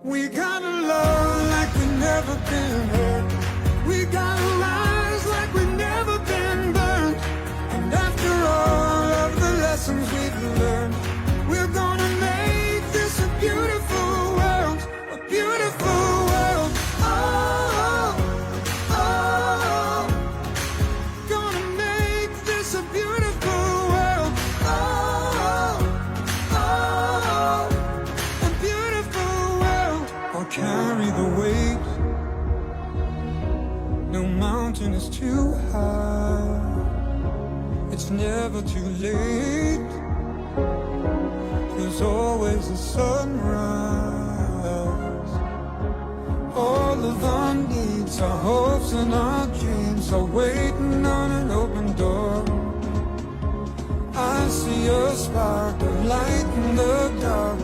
We gotta love like we've never been hurt. We gotta rise like we've never been burned. And after all of the lessons we've learned, we're gonna make this a beautiful world, a beautiful world. Oh, oh, gonna make this a beautiful world. Oh, oh, a beautiful world. I'll carry the weight. No mountain is too high. It's never too late. There's always a sunrise. All of our needs, our hopes and our dreams are waiting on an open door. I see a spark of light in the dark.